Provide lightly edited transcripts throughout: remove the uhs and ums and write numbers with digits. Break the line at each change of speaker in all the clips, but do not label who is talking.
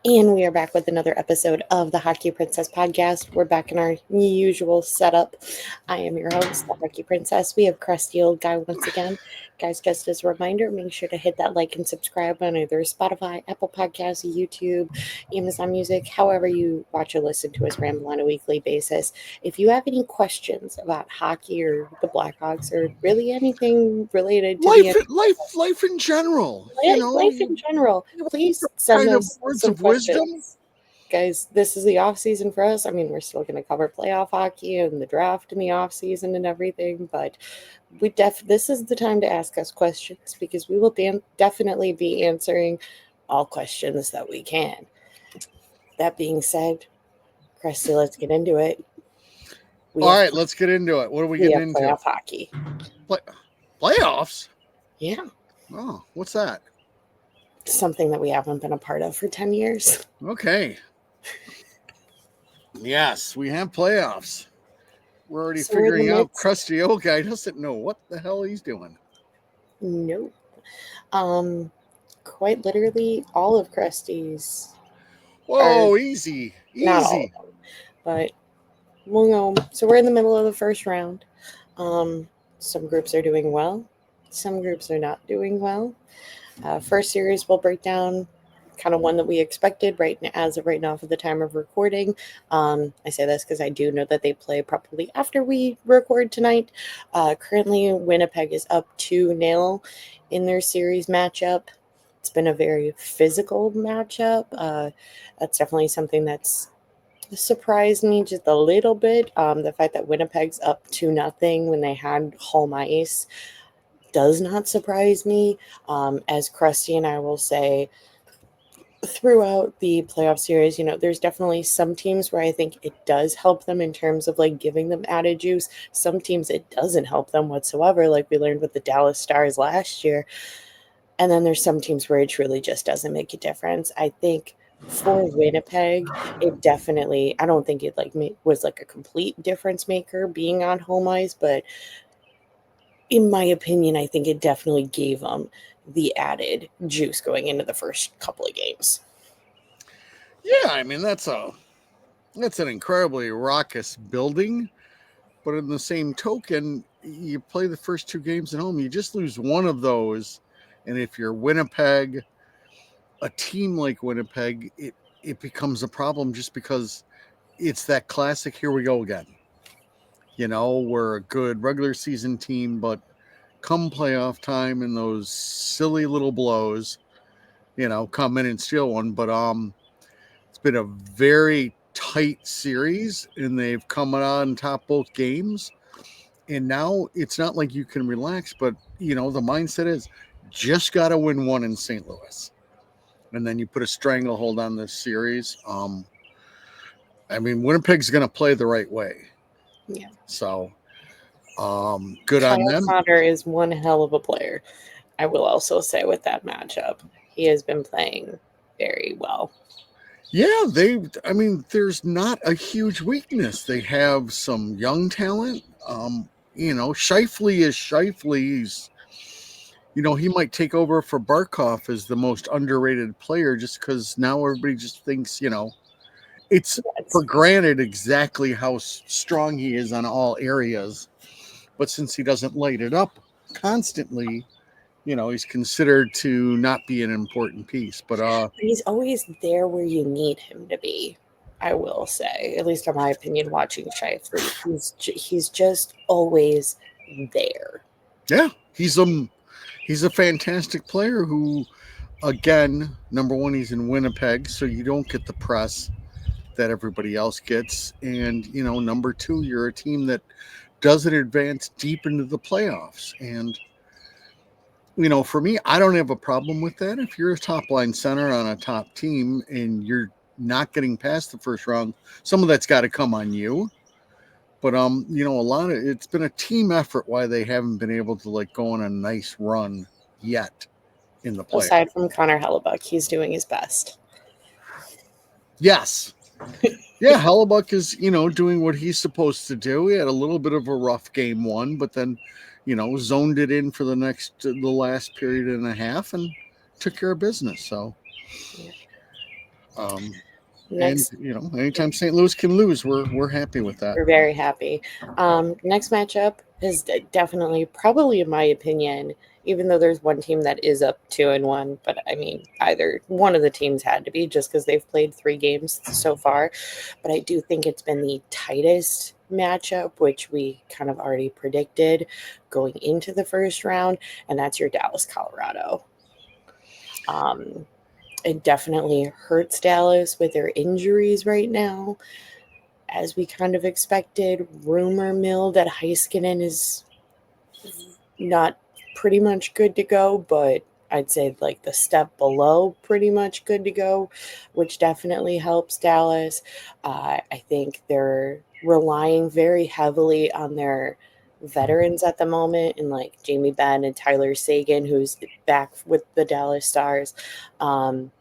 And we are back with another episode of the Hockey Princess podcast. We're back in our usual setup. I am your host, the Hockey Princess. We have Crusty Old Guy once again. Guys, just as a reminder, make sure to hit that like and subscribe on either Spotify, Apple Podcasts, YouTube, Amazon Music, however you watch or listen to us ramble on a weekly basis. If you have any questions about hockey or the Blackhawks or really anything related to the
life in general,
life in general, please send
kind of
us
words
some
of wisdom.
questions. Guys, this is the off season for us. I mean, we're still going to cover playoff hockey and the draft in the off season and everything, but this is the time to ask us questions because we will definitely be answering all questions that we can. That being said, Krusty, let's get into it.
All right, let's get into it. What are we getting into?
Playoff hockey.
Playoffs?
Yeah.
Oh, what's that?
Something that we haven't been a part of for 10 years.
Okay. Yes, we have playoffs. We're already figuring out Crusty Old Guy doesn't know what the hell he's doing.
Nope. Quite literally all of Krusty's.
Whoa, easy.
Not all of them, but we'll know. So we're in the middle of the first round. Some groups are doing well. Some groups are not doing well. First series we'll break down kind of one that we expected as of right now for the time of recording. I say this because I do know that they play probably after we record tonight. Currently, Winnipeg is up 2-0 in their series matchup. It's been a very physical matchup. That's definitely something that's surprised me just a little bit. The fact that Winnipeg's up 2-0 when they had home ice does not surprise me. As Krusty and I will say, throughout the playoff series, there's definitely some teams where I think it does help them in terms of like giving them added juice. Some teams it doesn't help them whatsoever, like we learned with the Dallas Stars last year. And then there's some teams where it truly just doesn't make a difference. I think for Winnipeg, it definitely, I don't think it was like a complete difference maker being on home ice, but in my opinion, I think it definitely gave them the added juice going into the first couple of games.
Yeah, I mean that's an incredibly raucous building, but in the same token, you play the first two games at home, you just lose one of those, and if you're Winnipeg, a team like Winnipeg, it becomes a problem just because it's that classic here we go again. We're a good regular season team, but come playoff time and those silly little blows, come in and steal one. But it's been a very tight series, and they've come on top both games. And now it's not like you can relax, but the mindset is just got to win one in St. Louis, and then you put a stranglehold on this series. I mean, Winnipeg's going to play the right way.
Yeah.
So, good
Kyle
on them.
Connor is one hell of a player. I will also say with that matchup, he has been playing very well.
Yeah, there's not a huge weakness. They have some young talent. Scheifele is Scheifele. He might take over for Barkov as the most underrated player just because now everybody just thinks, it's for granted exactly how strong he is on all areas. But since he doesn't light it up constantly, he's considered to not be an important piece. But
he's always there where you need him to be, I will say. At least in my opinion, watching Scheifele, he's just always there.
Yeah, he's a fantastic player who, again, number one, he's in Winnipeg, so you don't get the press that everybody else gets. And, number two, you're a team that doesn't advance deep into the playoffs. And, for me, I don't have a problem with that. If you're a top line center on a top team and you're not getting past the first round, some of that's got to come on you. But, it's been a team effort why they haven't been able to go on a nice run yet in the playoffs.
Aside from Connor Hellebuyck, he's doing his best.
Yes. Yeah, Hellebuyck is, doing what he's supposed to do. He had a little bit of a rough game one, but then, zoned it in for the last period and a half and took care of business. So, And
Next,
anytime St. Louis can lose, we're happy with that.
we're very happy. Next matchup is definitely, probably in my opinion, even though there's one team that is up 2-1, but I mean, either one of the teams had to be just because they've played 3 games so far. But I do think it's been the tightest matchup, which we kind of already predicted going into the first round, and that's your Dallas, Colorado. Um, it definitely hurts Dallas with their injuries right now, as we kind of expected. Rumor mill that Heiskanen is not pretty much good to go, but I'd say like the step below pretty much good to go, which definitely helps Dallas. I think they're relying very heavily on their veterans at the moment, and like Jamie Benn and Tyler Sagan, who's back with the Dallas Stars. Um,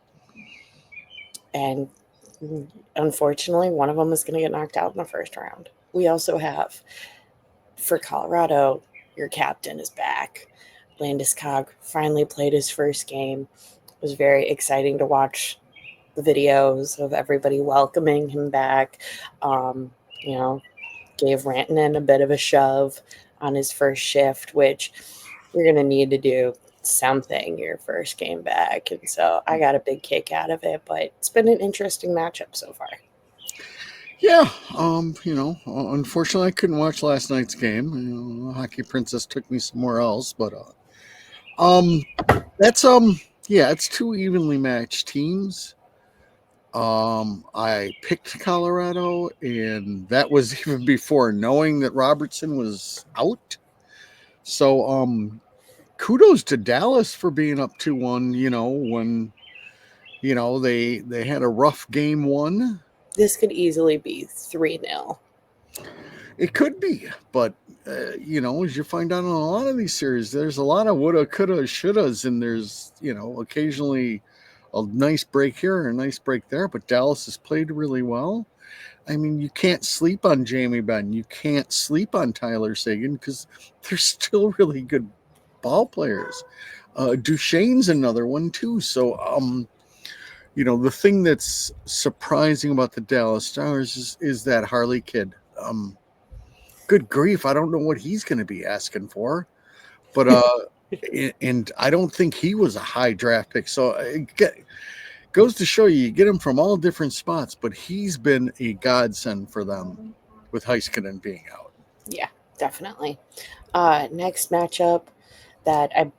and unfortunately, one of them is going to get knocked out in the first round. We also have, for Colorado, your captain is back. Landeskog finally played his first game. It was very exciting to watch the videos of everybody welcoming him back. Um, you know, gave Rantanen a bit of a shove on his first shift, which you're going to need to do something your first game back. And so I got a big kick out of it, but it's been an interesting matchup so far.
Yeah, unfortunately, I couldn't watch last night's game. Hockey Princess took me somewhere else, but um, that's yeah, it's 2 evenly matched teams. I picked Colorado, and that was even before knowing that Robertson was out. So, kudos to Dallas for being up 2-1. When they had a rough game one.
This could easily be 3-0.
It could be, but as you find out in a lot of these series, there's a lot of woulda, coulda, shouldas, and there's occasionally a nice break here and a nice break there. But Dallas has played really well. I mean, you can't sleep on Jamie Benn. You can't sleep on Tyler Sagan because they're still really good ball players. Duchesne's another one too. So, the thing that's surprising about the Dallas Stars is that Harley kid. Good grief, I don't know what he's going to be asking for, but and I don't think he was a high draft pick. So it goes to show you get him from all different spots, but he's been a godsend for them with Heiskanen being out.
Yeah, definitely. Next matchup that I,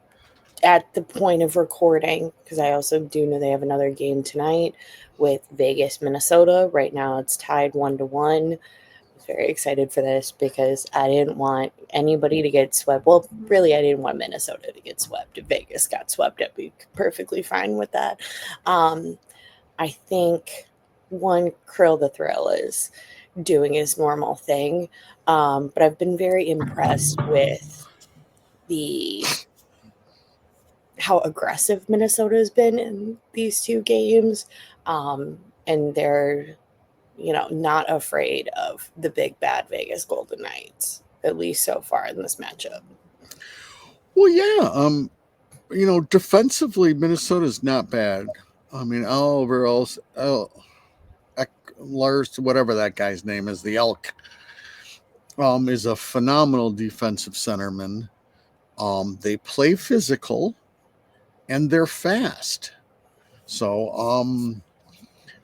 at the point of recording, because I also do know they have another game tonight with Vegas, Minnesota. Right now it's tied 1-1. I was very excited for this because I didn't want anybody to get swept. Well, really, I didn't want Minnesota to get swept. If Vegas got swept, I'd be perfectly fine with that. I think one, Krill the Thrill is doing his normal thing. But I've been very impressed with the how aggressive Minnesota has been in these 2 games. And they're, not afraid of the big bad Vegas Golden Knights, at least so far in this matchup.
Well, yeah, defensively, Minnesota's not bad. I mean, Oliver, Lars, whatever that guy's name is, the Elk, is a phenomenal defensive centerman. They play physical and they're fast. So,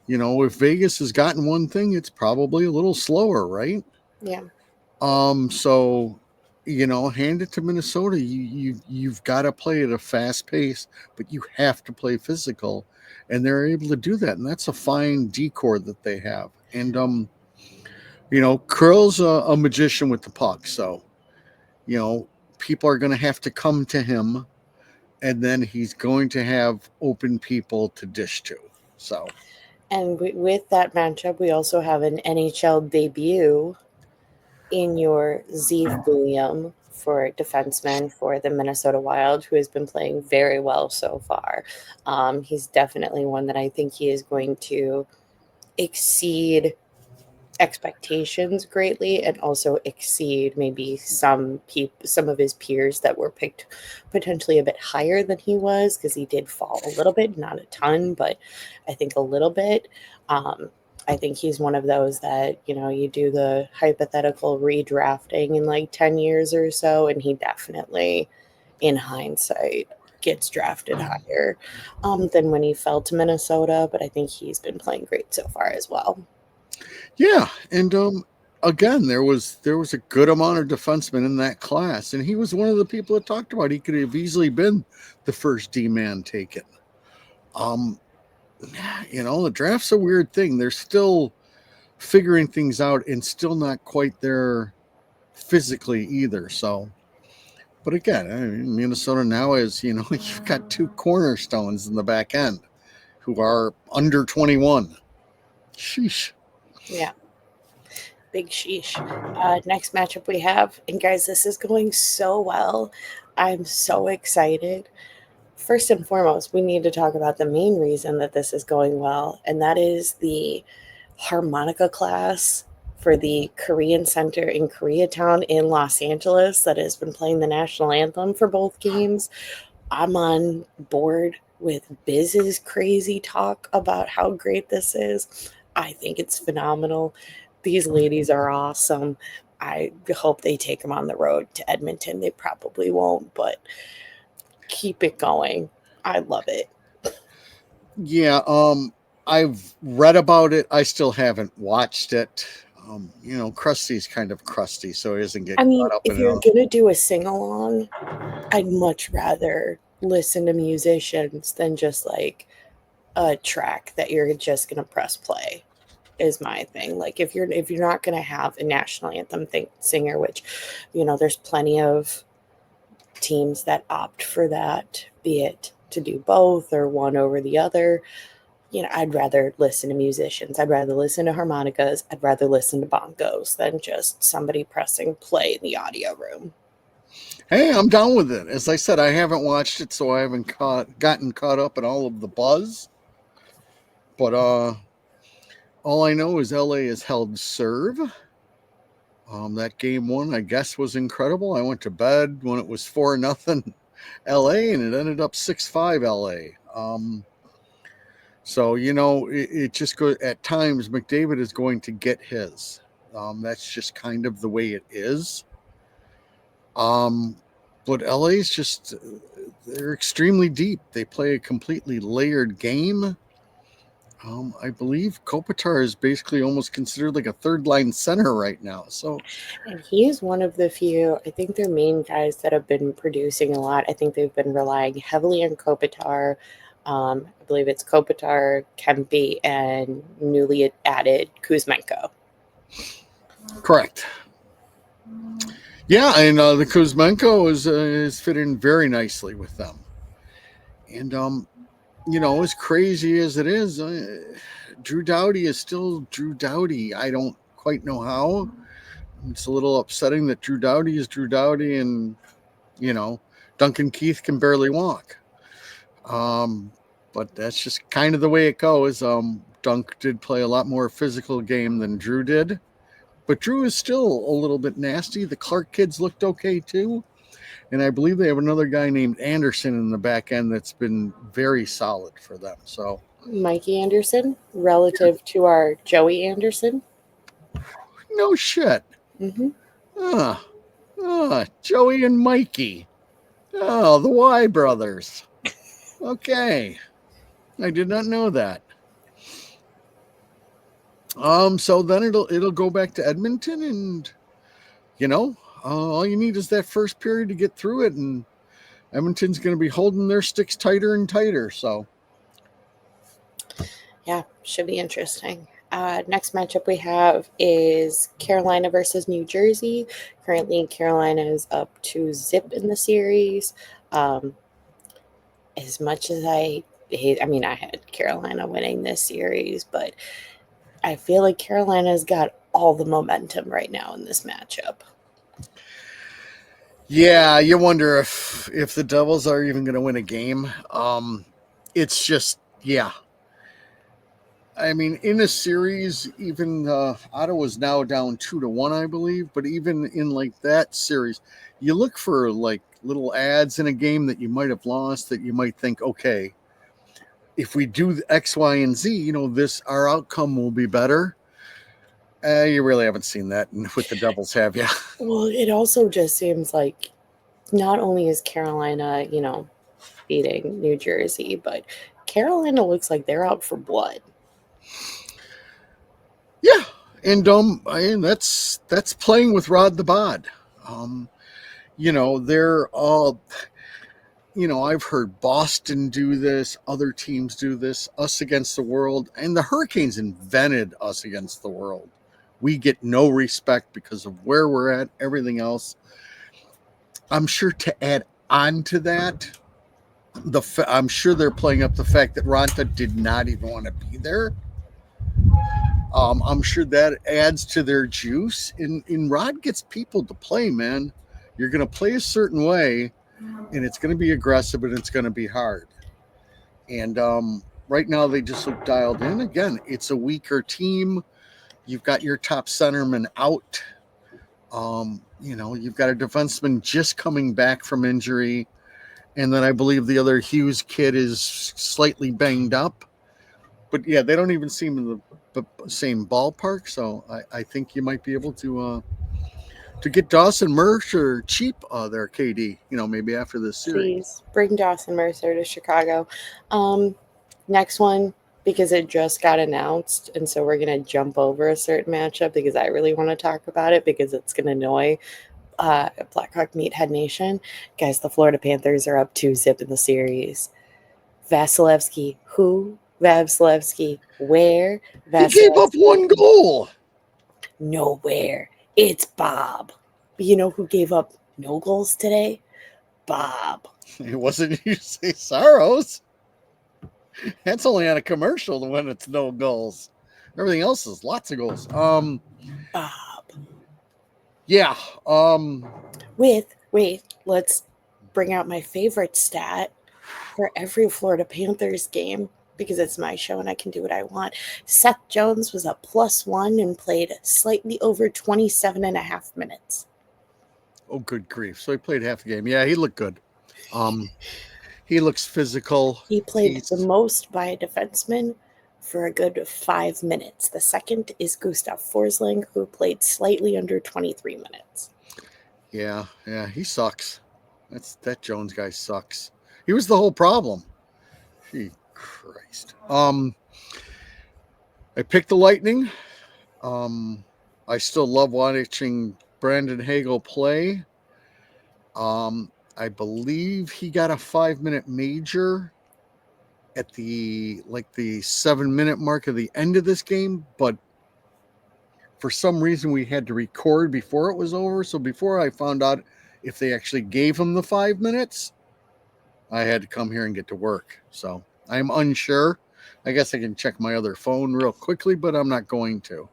if Vegas has gotten one thing, it's probably a little slower, right?
Yeah.
So, hand it to Minnesota. You've got to play at a fast pace, but you have to play physical, and they're able to do that. And that's a fine decor that they have. And Krill's a magician with the puck, so people are going to have to come to him, and then he's going to have open people to dish to. So,
And with that matchup, we also have an NHL debut in your Zeev William for defenseman for the Minnesota Wild, who has been playing very well so far. He's definitely one that I think he is going to exceed expectations greatly and also exceed maybe some of his peers that were picked potentially a bit higher than he was, because he did fall a little bit, not a ton, but I think a little bit. um, I think he's one of those that, you do the hypothetical redrafting in like 10 years or so, and he definitely, in hindsight, gets drafted higher than when he fell to Minnesota, but I think he's been playing great so far as well.
Yeah, and again, there was a good amount of defensemen in that class, and he was one of the people that talked about he could have easily been the first D man taken. Um, the draft's a weird thing. They're still figuring things out and still not quite there physically either. So, but again, I mean, Minnesota now is you've got two cornerstones in the back end who are under 21. Sheesh.
Yeah, big sheesh. Next matchup we have, and guys, this is going so well. I'm so excited. First and foremost, we need to talk about the main reason that this is going well, and that is the harmonica class for the Korean Center in Koreatown in Los Angeles that has been playing the national anthem for both games. I'm on board with Biz's crazy talk about how great this is. I think it's phenomenal. These ladies are awesome. I hope they take them on the road to Edmonton. They probably won't, but keep it going. I love it.
Yeah, I've read about it. I still haven't watched it. Krusty's kind of crusty, so he doesn't get
I mean,
caught up
if
in it
you're
all.
going to do a sing along, I'd much rather listen to musicians than just like a track that you're just going to press play. Is my thing. Like if you're not going to have a national anthem singer, which there's plenty of teams that opt for that, be it to do both or one over the other. I'd rather listen to musicians. I'd rather listen to harmonicas. I'd rather listen to bongos than just somebody pressing play in the audio room.
Hey, I'm down with it. As I said, I haven't watched it, so I haven't gotten caught up in all of the buzz. But all I know is LA has held serve. That game one, I guess, was incredible. I went to bed when it was 4-0 LA, and it ended up 6-5 LA. So it just goes. At times, McDavid is going to get his. That's just kind of the way it is. Um, but LA's just they're extremely deep. They play a completely layered game. I believe Kopitar is basically almost considered like a third line center right now. So,
And he is one of the few, I think they're main guys that have been producing a lot. I think they've been relying heavily on Kopitar. I believe it's Kopitar, Kempe, and newly added Kuzmenko.
correct. Yeah, and the Kuzmenko is fit in very nicely with them. And as crazy as it is, Drew Doughty is still Drew Doughty. I don't quite know how. It's a little upsetting that Drew Doughty is Drew Doughty, and Duncan Keith can barely walk. But that's just kind of the way it goes. Dunk did play a lot more physical game than Drew did, but Drew is still a little bit nasty. The Clark kids looked okay too, and I believe they have another guy named Anderson in the back end that's been very solid for them. So
Mikey Anderson, relative to our Joey Anderson.
no shit.
Hmm.
Joey and Mikey. Oh, the Y brothers. Okay. I did not know that. So then it'll go back to Edmonton, and all you need is that first period to get through it, and Edmonton's going to be holding their sticks tighter and tighter. So
Yeah, should be interesting. Next matchup we have is Carolina versus New Jersey. Currently, Carolina is up to zip in the series. Um, as much as I mean, I had Carolina winning this series, but I feel like Carolina's got all the momentum right now in this matchup.
yeah, you wonder if the Devils are even going to win a game. It's just I mean, in a series, even Ottawa's now down 2-1, I believe. But even in like that series, you look for like little ads in a game that you might have lost that you might think, okay, if we do X, Y, and Z, this our outcome will be better. You really haven't seen that with the Devils, have you?
Well, it also just seems like not only is Carolina, beating New Jersey, but Carolina looks like they're out for blood.
Yeah, and that's playing with Rod the Bod. Um, they're all. I've heard Boston do this, other teams do this, us against the world, and the Hurricanes invented us against the world. We get no respect because of where we're at, everything else. I'm sure to add on to that, I'm sure they're playing up the fact that Ronta did not even want to be there. I'm sure that adds to their juice. And Rod gets people to play, man. You're going to play a certain way, and it's going to be aggressive, and it's going to be hard. And right now, they just look dialed in. Again, it's a weaker team. You've got your top centerman out. You've got a defenseman just coming back from injury. And then I believe the other Hughes kid is slightly banged up. But yeah, they don't even seem in the same ballpark. So I think you might be able to get Dawson Mercer cheap there, KD. Maybe after this series.
Please bring Dawson Mercer to Chicago. Next one, because it just got announced, and so we're going to jump over a certain matchup because I really want to talk about it because it's going to annoy Blackhawk Meathead Nation. Guys, the Florida Panthers are up 2-0 in the series. Vasilevsky, who? Vasilevsky, where?
He gave up one goal.
Nowhere. It's Bob. But you know who gave up no goals today? Bob.
It wasn't you say Saros. That's only on a commercial when it's no goals. Everything else is lots of goals.
Bob.
Yeah.
Wait, let's bring out my favorite stat for every Florida Panthers game because it's my show and I can do what I want. Seth Jones was a +1 and played slightly over 27 and a half minutes.
Oh, good grief. So he played half the game. Yeah, he looked good. He looks physical.
He played the most by a defenseman for a good 5 minutes. The second is Gustav Forsling, who played slightly under 23 minutes.
Yeah, he sucks. That Jones guy sucks. He was the whole problem. Gee Christ. I picked the Lightning. I still love watching Brandon Hagel play. I believe he got a 5-minute major at the 7-minute mark of the end of this game, but for some reason we had to record before it was over. So before I found out if they actually gave him the 5 minutes, I had to come here and get to work. So I'm unsure. I guess I can check my other phone real quickly, but I'm not going to.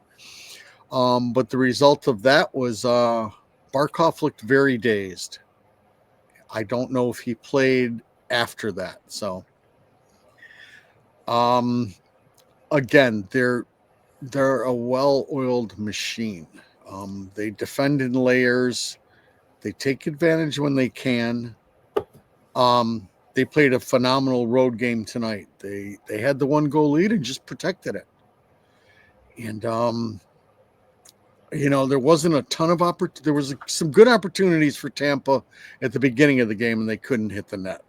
But the result of that was Barkov looked very dazed. I don't know if he played after that. So, again, they're a well-oiled machine. They defend in layers. They take advantage when they can. They played a phenomenal road game tonight. They had the 1-goal lead and just protected it. And there wasn't a ton of there was some good opportunities for Tampa at the beginning of the game, and they couldn't hit the net.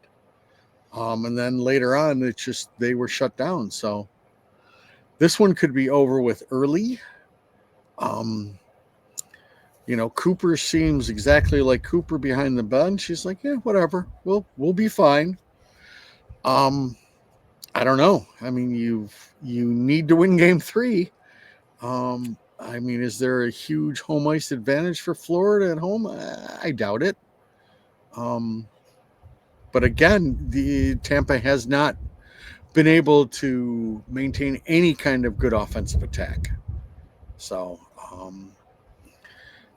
And then later on, they were shut down. So this one could be over with early. Cooper seems exactly like Cooper behind the bench. He's like, yeah, whatever. We'll be fine. I don't know. I mean, you need to win game 3. I mean, is there a huge home ice advantage for Florida at home? I doubt it. But again, the Tampa has not been able to maintain any kind of good offensive attack. So,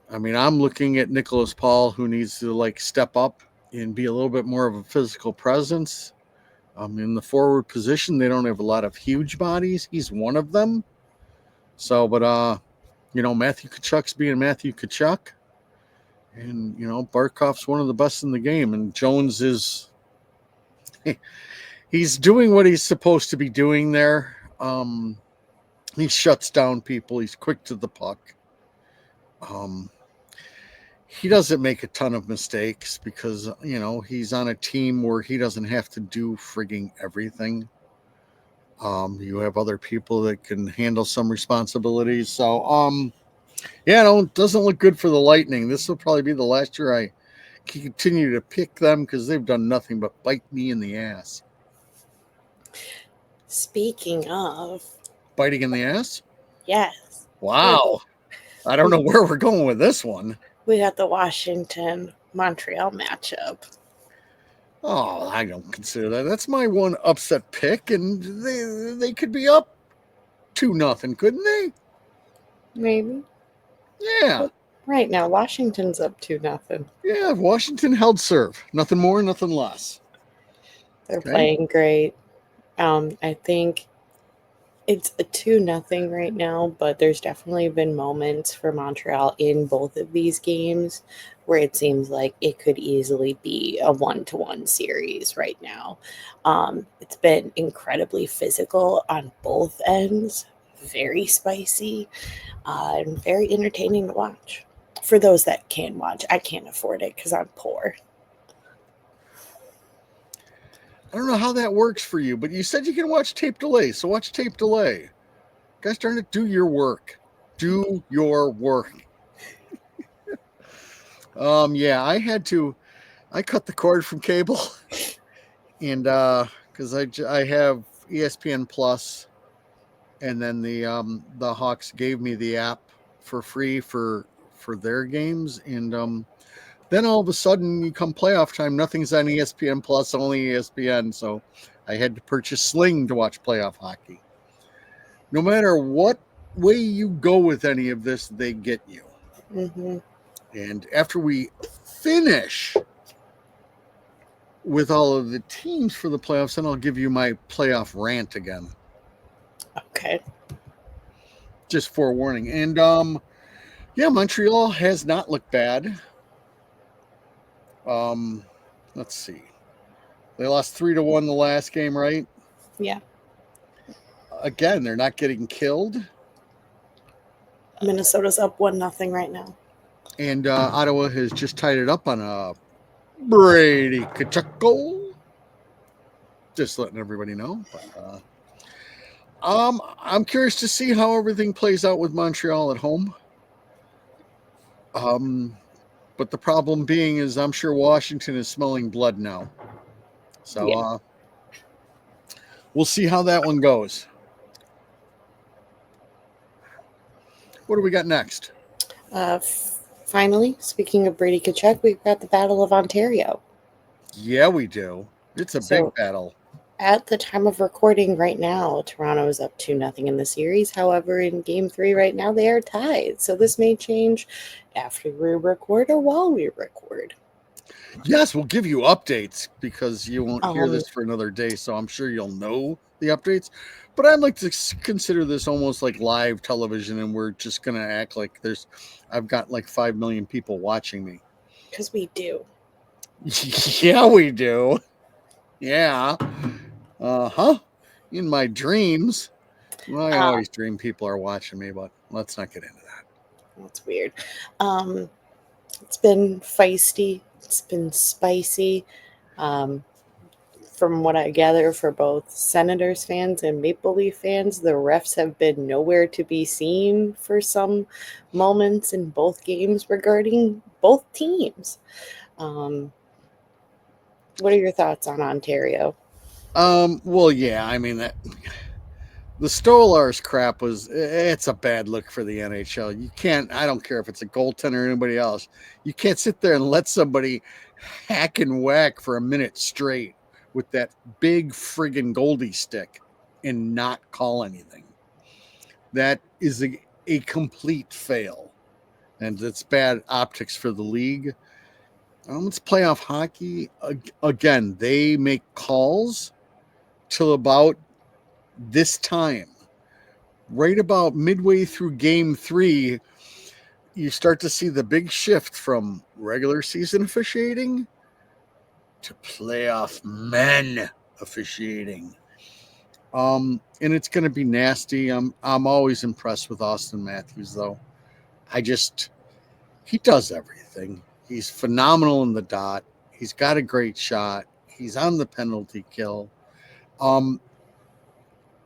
I mean, I'm looking at Nicholas Paul, who needs to step up and be a little bit more of a physical presence. In the forward position, they don't have a lot of huge bodies. He's one of them. So, but Matthew Kachuk's being Matthew Kachuk, and Barkov's one of the best in the game, and Jones is he's doing what he's supposed to be doing there. He shuts down people. He's quick to the puck. He doesn't make a ton of mistakes because he's on a team where he doesn't have to do frigging everything. You have other people that can handle some responsibilities. So, it doesn't look good for the Lightning. This will probably be the last year I continue to pick them because they've done nothing but bite me in the ass.
Speaking of
biting in the ass?
Yes.
Wow. I don't know where we're going with this one.
We got the Washington-Montreal matchup.
Oh, I don't consider that. That's my one upset pick, and they could be up 2-0, couldn't they?
Maybe.
Yeah.
But right now, Washington's up 2-0.
Yeah, Washington held serve. Nothing more, nothing less.
They're playing great. I think it's a 2-0 right now, but there's definitely been moments for Montreal in both of these games where it seems like it could easily be a 1-1 series right now. It's been incredibly physical on both ends, very spicy, and very entertaining to watch. For those that can watch, I can't afford it because I'm poor.
I don't know how that works for you, but you said you can watch tape delay, so watch tape delay. Guys, trying to do your work. Do your work. Yeah, I cut the cord from cable, and because I have ESPN Plus, and then the Hawks gave me the app for free for their games, and then all of a sudden, you come playoff time, nothing's on ESPN Plus, only ESPN. So I had to purchase Sling to watch playoff hockey. No matter what way you go with any of this, they get you.
Mm-hmm.
And after we finish with all of the teams for the playoffs, then I'll give you my playoff rant again.
Okay.
Just forewarning. And yeah, Montreal has not looked bad. Let's see. They lost 3-1 the last game, right?
Yeah.
Again, they're not getting killed.
Minnesota's up 1-0 right now.
And Ottawa has just tied it up on a Brady Kachuk goal. Just letting everybody know. But, I'm curious to see how everything plays out with Montreal at home. But the problem being is I'm sure Washington is smelling blood now. So yeah. We'll see how that one goes. What do we got next?
Finally, speaking of Brady Kachuk, we've got the Battle of Ontario.
Yeah, we do. It's a big battle.
At the time of recording right now, Toronto is up 2-0 in the series. However, in Game 3 right now, they are tied. So this may change after we record or while we record.
Yes, we'll give you updates because you won't hear this for another day. So I'm sure you'll know the updates. But I'd like to consider this almost like live television, and we're just going to act like I've got like 5 million people watching me.
Because we do.
Yeah, we do. Yeah. In my dreams. Well, I always dream people are watching me, but let's not get into that.
That's weird. It's been feisty. It's been spicy. From what I gather, for both Senators fans and Maple Leaf fans, the refs have been nowhere to be seen for some moments in both games regarding both teams. What are your thoughts on Ontario?
Well, yeah, I mean that the Stolars crap it's a bad look for the NHL. You can't, I don't care if it's a goaltender or anybody else, you can't sit there and let somebody hack and whack for a minute straight with that big friggin' Goldie stick and not call anything. That is a complete fail. And it's bad optics for the league. It's playoff hockey. Again, they make calls, till about this time. Right about midway through game 3, you start to see the big shift from regular season officiating to playoff men officiating. And it's going to be nasty. I'm always impressed with Austin Matthews, though. He does everything. He's phenomenal in the dot. He's got a great shot. He's on the penalty kill.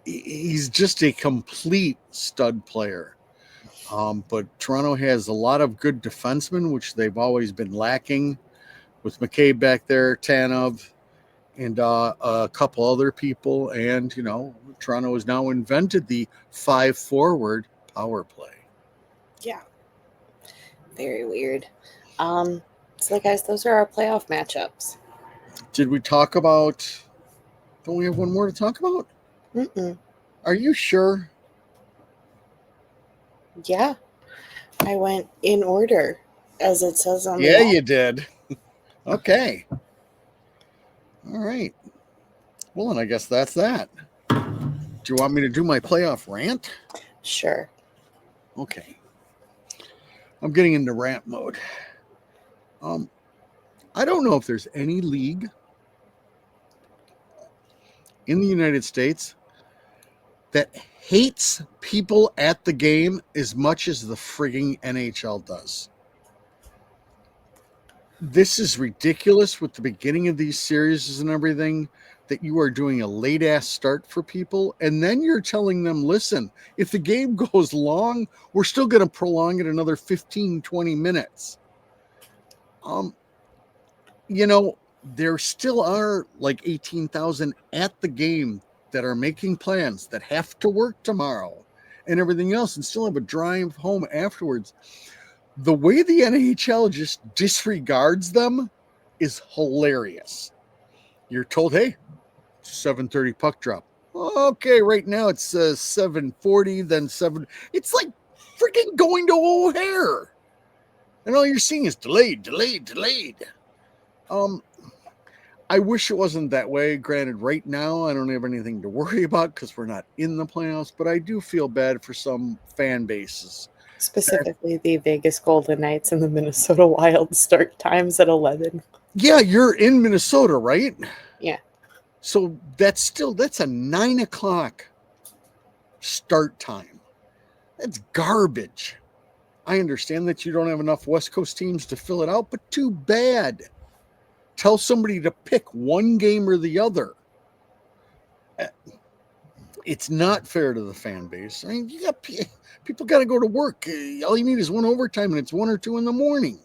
He's just a complete stud player. But Toronto has a lot of good defensemen, which they've always been lacking, with McCabe back there, Tanev, and a couple other people. And, Toronto has now invented the 5-forward power play.
Yeah. Very weird. So, guys, those are our playoff matchups.
Did we talk about... Don't we have one more to talk about?
Mm-mm.
Are you sure?
Yeah. I went in order, as it says on
Yeah, you did. Okay. All right. Well, then I guess that's that. Do you want me to do my playoff rant?
Sure.
Okay. I'm getting into rant mode. I don't know if there's any league in the United States that hates people at the game as much as the frigging NHL does. This is ridiculous with the beginning of these series and everything, that you are doing a late ass start for people. And then you're telling them, listen, if the game goes long, we're still going to prolong it another 15, 20 minutes. There still are like 18,000 at the game that are making plans, that have to work tomorrow and everything else, and still have a drive home afterwards. The way the NHL just disregards them is hilarious. You're told, hey, 7:30 puck drop. Okay, right now it's 7:40, then 7. It's like freaking going to O'Hare. And all you're seeing is delayed. I wish it wasn't that way. Granted, right now I don't have anything to worry about because we're not in the playoffs, but I do feel bad for some fan bases.
Specifically, the Vegas Golden Knights and the Minnesota Wild start times at 11.
Yeah, you're in Minnesota, right?
Yeah.
So that's a 9 o'clock start time. That's garbage. I understand that you don't have enough West Coast teams to fill it out, but too bad. Tell somebody to pick one game or the other. It's not fair to the fan base. I mean, people got to go to work. All you need is one overtime, and it's 1 or 2 in the morning.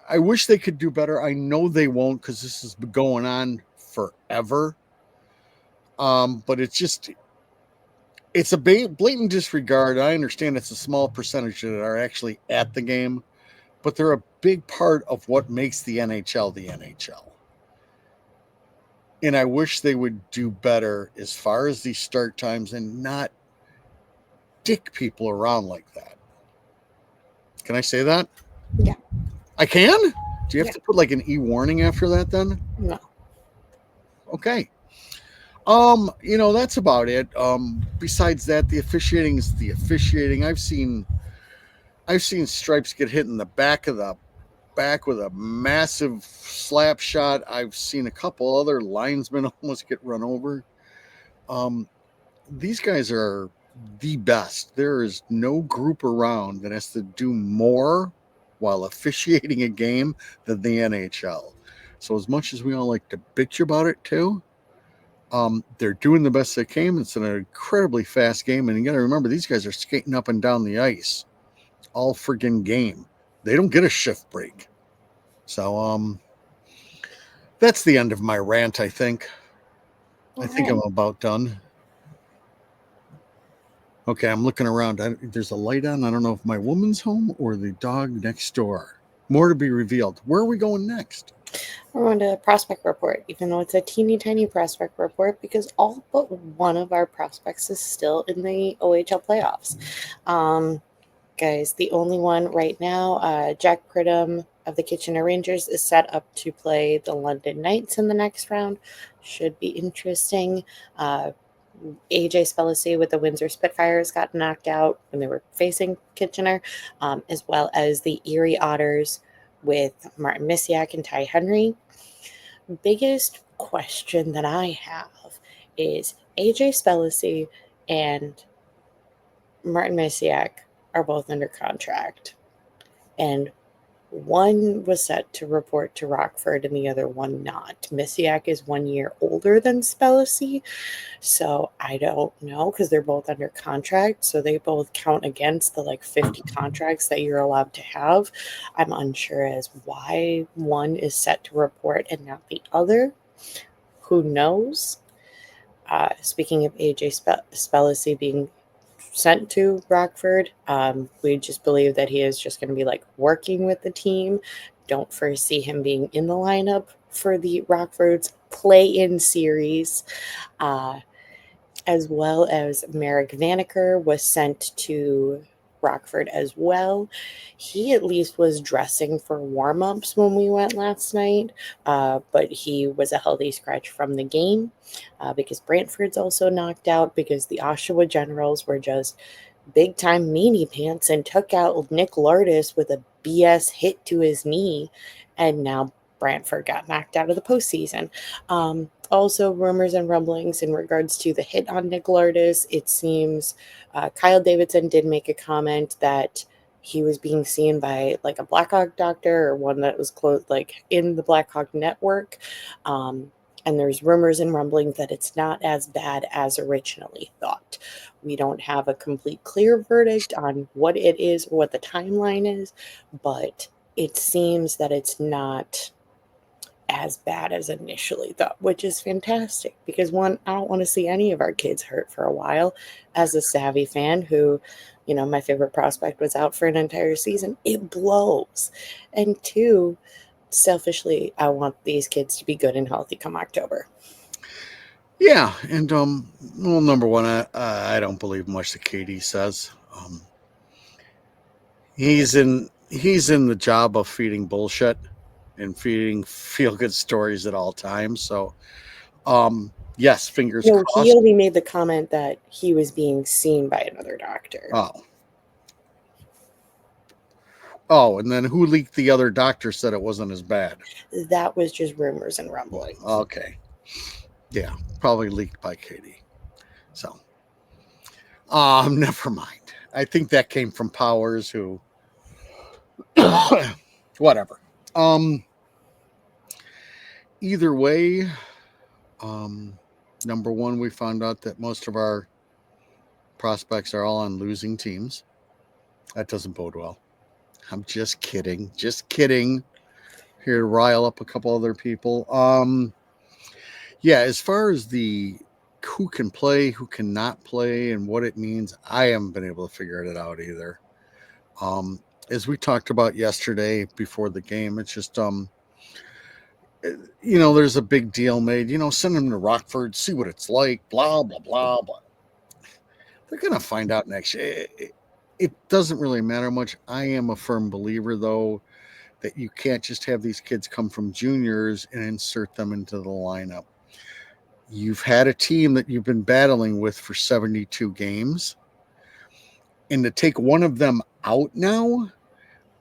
I wish they could do better. I know they won't, because this has been going on forever. But it's a blatant disregard. I understand it's a small percentage that are actually at the game, but they're a big part of what makes the NHL the NHL. And I wish they would do better as far as these start times and not dick people around like that. Can I say that?
Yeah.
I can? Do you have to put like an e-warning after that then?
No.
Okay. That's about it. Besides that, the officiating is the officiating. I've seen Stripes get hit in the back with a massive slap shot. I've seen a couple other linesmen almost get run over. These guys are the best. There is no group around that has to do more while officiating a game than the NHL. So as much as we all like to bitch about it too, they're doing the best they can. It's an incredibly fast game, and you got to remember, these guys are skating up and down the ice all friggin' game. They don't get a shift break. So that's the end of my rant, I think. I think I'm about done. Okay, I'm looking around. There's a light on. I don't know if my woman's home or the dog next door. More to be revealed. Where are we going next?
We're going to prospect report, even though it's a teeny tiny prospect report, because all but one of our prospects is still in the OHL playoffs. Guys, the only one right now, Jack Pridham, of the Kitchener Rangers is set up to play the London Knights in the next round. Should be interesting. AJ Spellacy with the Windsor Spitfires got knocked out when they were facing Kitchener, as well as the Erie Otters with Martin Misiak and Ty Henry. Biggest question that I have is AJ Spellacy and Martin Misiak are both under contract, and one was set to report to Rockford and the other one not. Misiak is 1 year older than Spellacy, so I don't know because they're both under contract, so they both count against the 50 contracts that you're allowed to have. I'm unsure as why one is set to report and not the other. Who knows? Speaking of AJ Spellacy being sent to Rockford, we just believe that he is just going to be working with the team. Don't foresee him being in the lineup for the Rockford's play-in series. As well as Merrick Vanaker was sent to Rockford as well. He at least was dressing for warm-ups when we went last night, but he was a healthy scratch from the game because Brantford's also knocked out because the Oshawa Generals were just big-time meanie pants and took out Nick Lardis with a BS hit to his knee, and now Brantford got knocked out of the postseason. Also, rumors and rumblings in regards to the hit on Nick Lardis. It seems Kyle Davidson did make a comment that he was being seen by a Blackhawk doctor or one that was close, in the Blackhawk network. And there's rumors and rumblings that it's not as bad as originally thought. We don't have a complete clear verdict on what it is or what the timeline is, but it seems that it's not as bad as initially thought, which is fantastic because one, I don't want to see any of our kids hurt for a while. As a savvy fan who, my favorite prospect was out for an entire season, it blows. And two, selfishly, I want these kids to be good and healthy come October.
Yeah, and well, number one, I don't believe much that Katie says. He's in the job of feeding bullshit and feeding feel good stories at all times. So, yes, fingers
No, he
crossed.
only made the comment that he was being seen by another doctor.
Oh, and then who leaked the other doctor said it wasn't as bad?
That was just rumors and rumblings.
Okay. Yeah, probably leaked by Katie. So, never mind. I think that came from Powers who whatever. Either way, number one, we found out that most of our prospects are all on losing teams. That doesn't bode well. I'm just kidding. Just kidding. Here to rile up a couple other people. Yeah, as far as the who can play, who cannot play, and what it means, I haven't been able to figure it out either. As we talked about yesterday before the game, it's just there's a big deal made. Send them to Rockford, see what it's like. Blah blah blah blah. They're gonna find out next year. It doesn't really matter much. I am a firm believer, though, that you can't just have these kids come from juniors and insert them into the lineup. You've had a team that you've been battling with for 72 games, and to take one of them out now,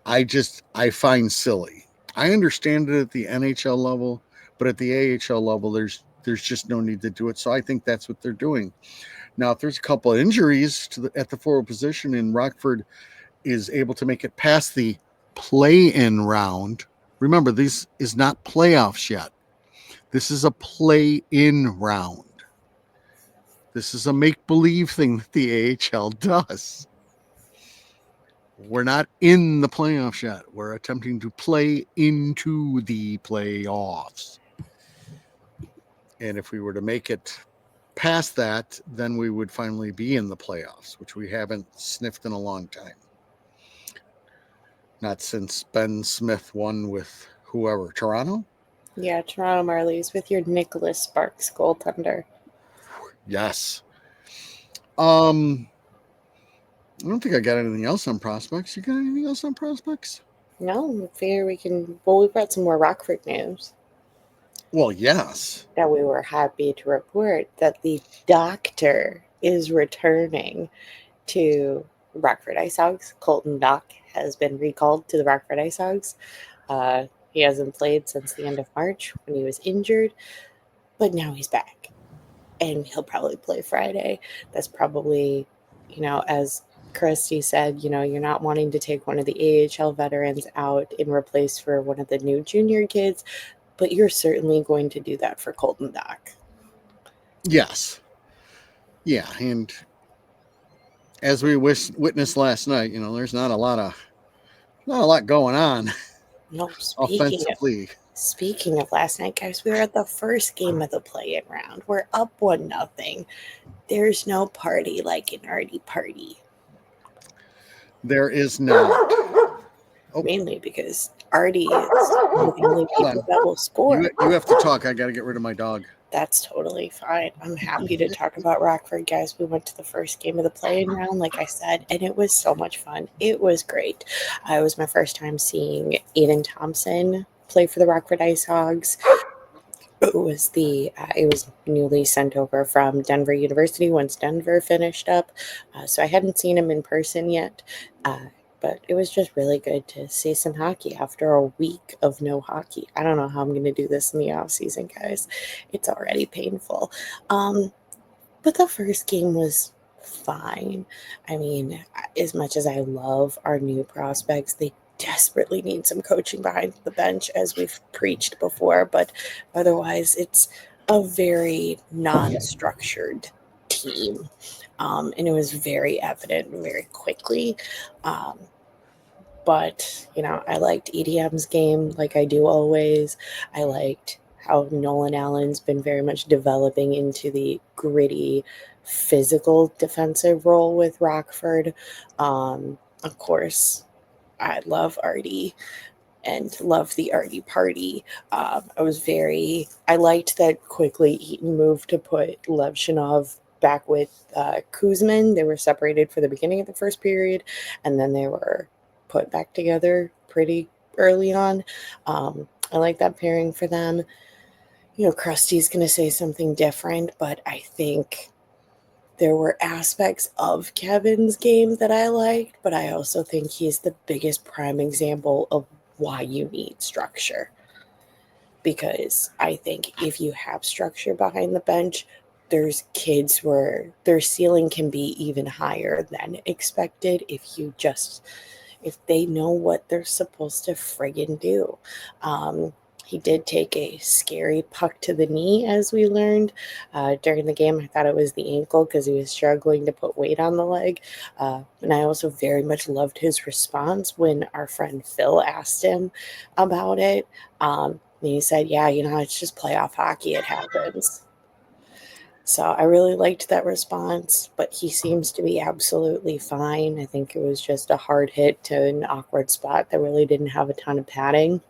I find silly. I understand it at the NHL level, but at the AHL level, there's just no need to do it. So I think that's what they're doing. Now, if there's a couple of injuries at the forward position and Rockford is able to make it past the play-in round, remember, this is not playoffs yet. This is a play-in round. This is a make-believe thing that the AHL does. We're not in the playoffs yet. We're attempting to play into the playoffs. And if we were to make it past that, then we would finally be in the playoffs, which we haven't sniffed in a long time. Not since Ben Smith won with whoever, Toronto?
Yeah, Toronto Marlies with your Nicholas Sparks goaltender.
Yes. I don't think I got anything else on prospects. You got anything else on prospects?
No, I figure we can. Well, we've got some more Rockford news
Well, yes.
that we were happy to report that the doctor is returning to Rockford Ice Hogs. Colton Dock has been recalled to the Rockford Ice Hogs. He hasn't played since the end of March when he was injured, but now he's back. And he'll probably play Friday. That's probably, as Christy said, you're not wanting to take one of the AHL veterans out in replace for one of the new junior kids, but you're certainly going to do that for Colton Dock.
Yes. Yeah. And as we witnessed last night, there's not a lot going on
No,
offensively.
speaking of last night, guys, we were at the first game of the play-in round. We're up 1-0. There's no party like an Artie party.
There is not. Oh.
Mainly because Artie is one of the only people that will score.
You have to talk. I got to get rid of my dog.
That's totally fine. I'm happy to talk about Rockford, guys. We went to the first game of the play-in round, like I said, and it was so much fun. It was great. It was my first time seeing Aiden Thompson play for the Rockford Ice Hogs. It was newly sent over from Denver University once Denver finished up, so I hadn't seen him in person yet. But it was just really good to see some hockey after a week of no hockey. I don't know how I'm going to do this in the off season, guys. It's already painful. But the first game was fine. I mean, as much as I love our new prospects, they desperately need some coaching behind the bench, as we've preached before. But otherwise, it's a very non-structured team. And it was very evident very quickly. But, I liked EDM's game like I do always. I liked how Nolan Allen's been very much developing into the gritty, physical defensive role with Rockford. Of course, I love Artie and love the Artie party. I liked that quickly Eaton moved to put Levshinov back with Kuzmin. They were separated for the beginning of the first period, and then they were put back together pretty early on. I like that pairing for them. Krusty's going to say something different, but I think there were aspects of Kevin's game that I liked, but I also think he's the biggest prime example of why you need structure. Because I think if you have structure behind the bench, there's kids where their ceiling can be even higher than expected if they know what they're supposed to friggin' do. He did take a scary puck to the knee, as we learned during the game. I thought it was the ankle because he was struggling to put weight on the leg. And I also very much loved his response when our friend Phil asked him about it. And he said, yeah, it's just playoff hockey. It happens. So I really liked that response, but he seems to be absolutely fine. I think it was just a hard hit to an awkward spot that really didn't have a ton of padding.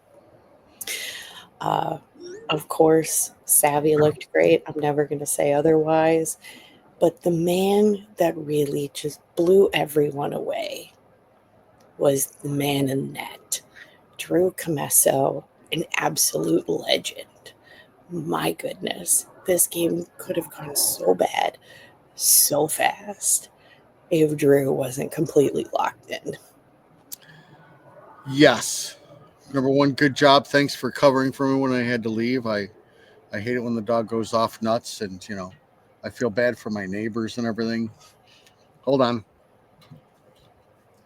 Of course, Savvy looked great. I'm never going to say otherwise. But the man that really just blew everyone away was the man in net, Drew Comesso, an absolute legend. My goodness, this game could have gone so bad, so fast, if Drew wasn't completely locked in.
Yes. Number one, good job. Thanks for covering for me when I had to leave. I hate it when the dog goes off nuts, and I feel bad for my neighbors and everything. Hold on.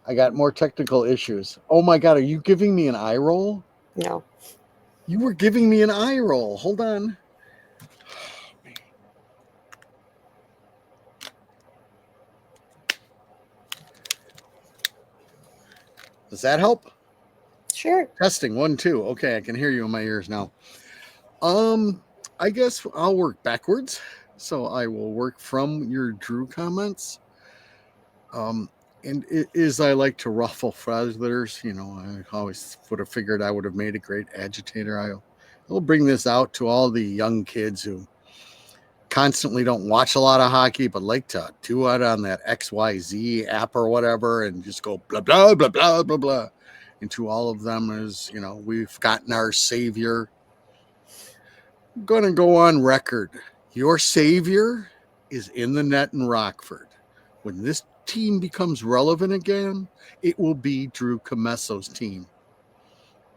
I got more technical issues. Oh my God, are you giving me an eye roll?
No.
You were giving me an eye roll. Hold on. Does that help?
Sure.
Testing 1, 2. Okay, I can hear you in my ears now. I guess I'll work backwards. So I will work from your Drew comments. And it is I like to ruffle feathers. I always would have figured I would have made a great agitator. I'll bring this out to all the young kids who constantly don't watch a lot of hockey, but like to do it on that XYZ app or whatever and just go blah, blah, blah, blah, blah, blah. into all of them as, we've gotten our savior. I'm going to go on record. Your savior is in the net in Rockford. When this team becomes relevant again, it will be Drew Comesso's team.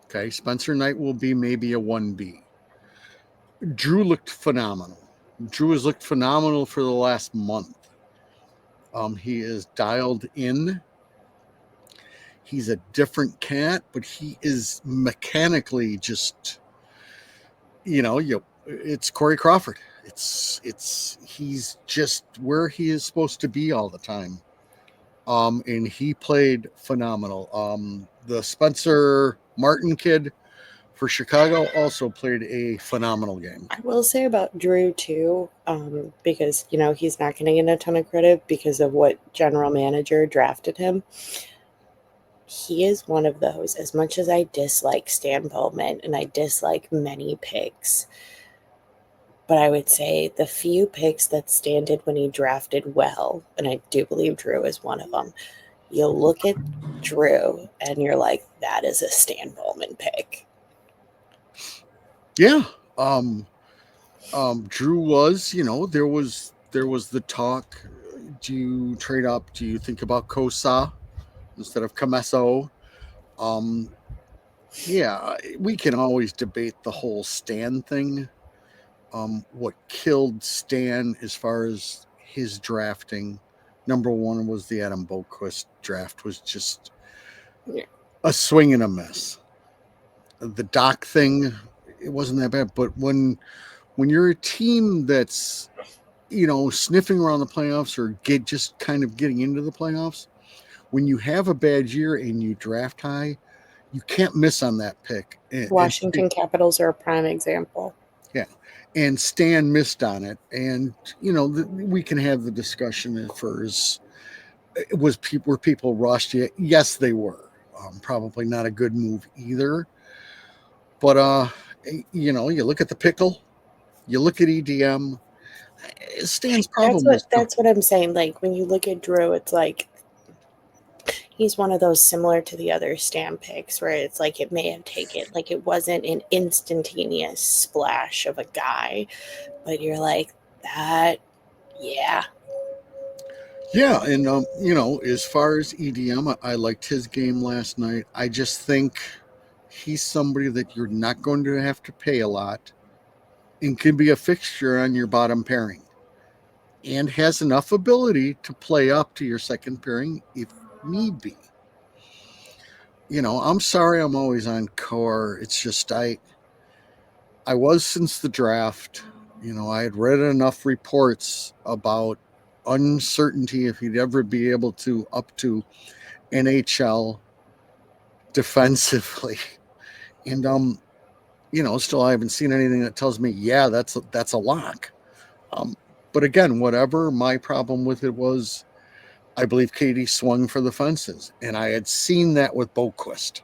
Okay, Spencer Knight will be maybe a 1B. Drew looked phenomenal. Drew has looked phenomenal for the last month. He is dialed in. He's a different cat, but he is mechanically just, it's Corey Crawford. He's just where he is supposed to be all the time. And he played phenomenal. The Spencer Martin kid for Chicago also played a phenomenal game.
I will say about Drew too, because he's not going to get a ton of credit because of what general manager drafted him. He is one of those. As much as I dislike Stan Bowman and I dislike many picks, but I would say the few picks that Stan did when he drafted well, and I do believe Drew is one of them. You'll look at Drew and you're like, that is a Stan Bowman pick.
Yeah. Drew was, there was the talk. Do you trade up? Do you think about Kosa instead of Comesso? Yeah, we can always debate the whole Stan thing. What killed Stan as far as his drafting, number one was the Adam Boqvist draft was just a swing and a miss. The Doc thing, it wasn't that bad, but when you're a team that's sniffing around the playoffs or just kind of getting into the playoffs, when you have a bad year and you draft high, you can't miss on that pick.
Washington Capitals are a prime example.
Yeah. And Stan missed on it. And, we can have the discussion as far as were people rushed? Yes, they were. Probably not a good move either. But, you look at the pickle, you look at EDM. Stan's problem
that's what I'm saying. Like, when you look at Drew, it's like he's one of those similar to the other Stan picks where it's like it may have taken, like it wasn't an instantaneous splash of a guy, but you're like, that, yeah.
Yeah, and, as far as EDM, I liked his game last night. I just think he's somebody that you're not going to have to pay a lot and can be a fixture on your bottom pairing and has enough ability to play up to your second pairing if need be. I'm sorry I'm always on core. It's just I was since the draft. I had read enough reports about uncertainty if he'd ever be able to up to NHL defensively. And still I haven't seen anything that tells me, yeah, that's a lock. But again, whatever my problem with it was, I believe Katie swung for the fences, and I had seen that with Boqvist,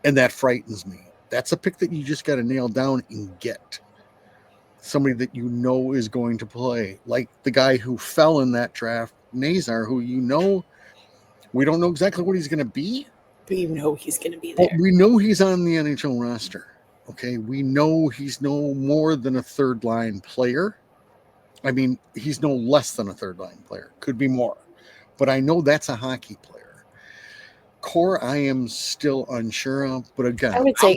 and that frightens me. That's a pick that you just got to nail down and get somebody that is going to play, like the guy who fell in that draft, Nazar, who we don't know exactly what he's going to be,
but he's going to be there.
But we know he's on the NHL roster. Okay, we know he's no more than a third line player. I mean, he's no less than a third line player. Could be more. But I know that's a hockey player. Core, I am still unsure of. But again,
I would say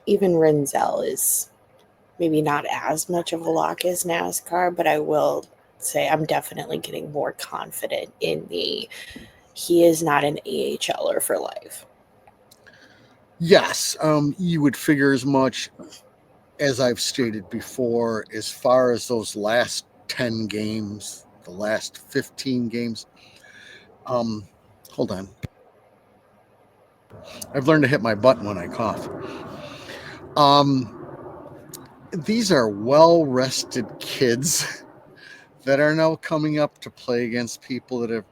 even Renzel is maybe not as much of a lock as NASCAR, but I will say I'm definitely getting more confident in he is not an AHLer for life.
Yes, you would figure as much. As I've stated before, as far as those last 10 games, the last 15 games, hold on. I've learned to hit my button when I cough. These are well-rested kids that are now coming up to play against people that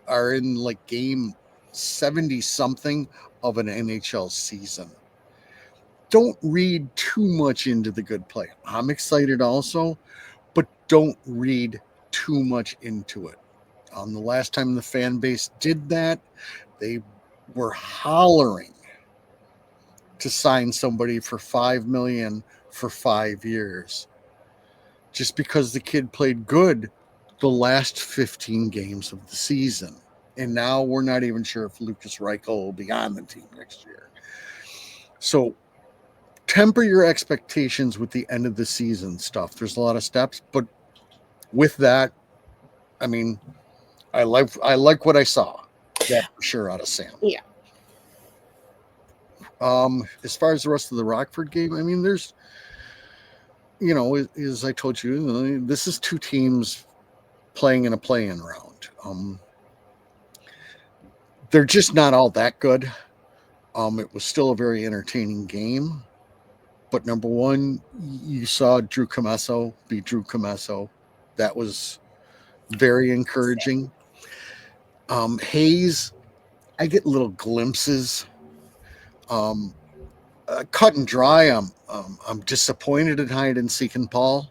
are in like game 70-something of an NHL season. Don't read too much into the good play. I'm excited also, but don't read too much into it. The last time the fan base did that, they were hollering to sign somebody for $5 million for 5 years just because the kid played good the last 15 games of the season. And now we're not even sure if Lucas Reichel will be on the team next year. So temper your expectations with the end of the season stuff. There's a lot of steps, but with that, I mean, I like what I saw. That for sure out of Sam.
Yeah.
As far as the rest of the Rockford game, I mean, there's, as I told you, this is two teams playing in a play-in round. They're just not all that good. It was still a very entertaining game. But number one, you saw Drew Comesso be Drew Comesso. That was very encouraging. Hayes, I get little glimpses. Cut and dry, I'm disappointed in hide and seek and Paul.